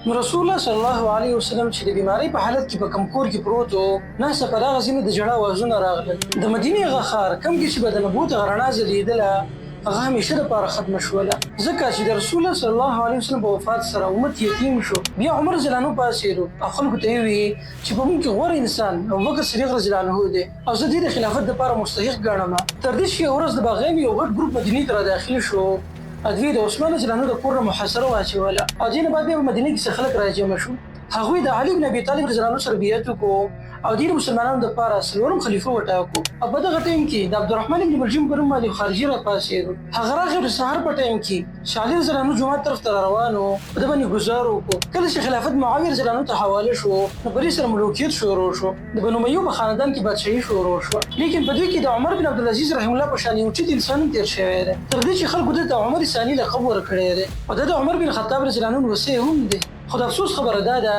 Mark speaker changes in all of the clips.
Speaker 1: نو رسول الله صلی الله علیه وسلم چې د بیماری په حالت کې په کوم کور کې پروت و، ناسته په دغه ځینې د ژړا وازونه راغلل. د مدینې هغه ښار کوم کې چې به د نبوت هغه رڼا ځلېدله، هغه همیشه دپاره ختمه شوله، ځکه چې د رسول الله صلی الله علیه وسلم په وفات سره امت یتیم شو. بیا عمر رضی الله عنه پاڅېدو او خلکو ته یې وویل چې په موږ کې غوره انسان ابوبکر صدیق رضی الله عنه دی او زه دې د خلافت دپاره مستحق ګڼم. تر دې چې یوه ورځ د باغیانو یو غټ ګروپ مدینې ته راداخل شو. دوی د عثمان رضی الله عنه د کور نه محاصره واچوله او دې نه بعد بیا په مدینې کې څه خلک راجمع شو. هغوی د علي بن ابي طالب رضی الله عنه سره بیعت وکړو او دې د مسلمانانو دپاره څلورم خلیفه وټاکو. او په دغه ټایم کې د عبدالرحمن بن ملجم په نوم باندې خارجي راپاڅېدو. هغه راغی د سهار په ټایم کې چې علي رضی الله عنه جومات طرف ته روان و، په ده باندې ګزار وکړو. کله چې خلافت معاویه رضی الله عنه ته حواله شو، نو په دې سره ملوکیت شروع شو، د بنو امیه په خاندان کې بادشاهي شروع شوه. لیکن په دوی کې د عمر بن عبدالعزیز رحمه الله په شان یو اوچت انسان هم تېر شوی دی، تر دې چې خلکو دته عمر ثاني لقب ورکړی دی او ده د عمر بن خطاب رضی الله عنه وصی هم دی. خو د افسوس خبره دا ده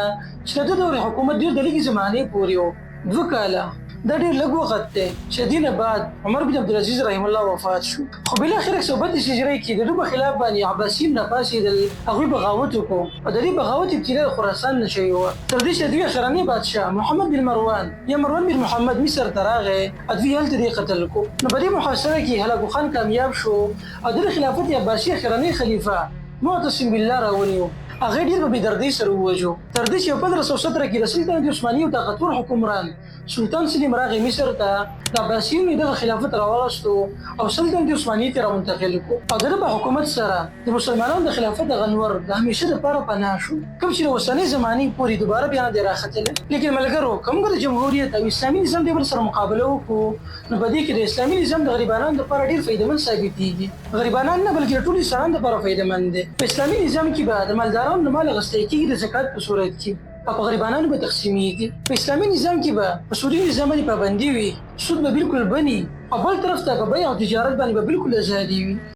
Speaker 1: چې د ده دور حکومت ډېر د لږې زمانې پورې و، 2 کاله. دا ډېر لږ وخت دی چې دې نه بعد عمر بن عبدالعزیز رحمه الله وفات شو. خو بالاخره 132 هجرۍ کې د ده په خلاف باندې عباسیین راپاڅېدل، هغوی بغاوت وکړو او د دې بغاوت ابتدا د خراسان نه شوې وه، تر دې چې د دوی اخرنی بادشاه محمد بن مروان یا مروان بن محمد مصر ته راغی او دوی هلته دې قتل کړو. نو په دې محاصره کې هلاکو خان کامیاب شو او د خلافت عباسي اخرنی خلیفه معتصم بالله راونیو. هغه ډېر په بېدردۍ سره ووژو، تر دې چې 1517 کې د سلطنت عثماني یو طاقتور حکمران سلطان سلیم راغی مصر ته، د عباسیینو دغه خلافت راواغستو او سلطنت عثماني ته رامنتقل کړو او د ده په حکومت سره د مسلمانانو د خلافت دغه نور د همیشه دپاره پناه شو، کوم چې د اوسنۍ زمانې پورې دوباره بیا نه دی راختلی. لیکن ملګرو که موږ د جمهوریت او اسلامي نظام د بل سره مقابله وکړو، نو په دې کې د اسلامي نظام د غریبانو دپاره ډېر فایدهمند ثابتېږي. غریبانان نه بلکې د ټولو انسانانو دپاره فایدهمند دی. په اسلامي نظام کې به د مالدارانو نه مال اخیستی کېږي د زکات په صورت کې او په غریبانانو به تقسیمېږي. په اسلامي نظام کې به په سودي نظام باندې پابندي وي، سود به بلکل بني او بل طرف ته په بیع او تجارت باندې به بلکل ازادي وي.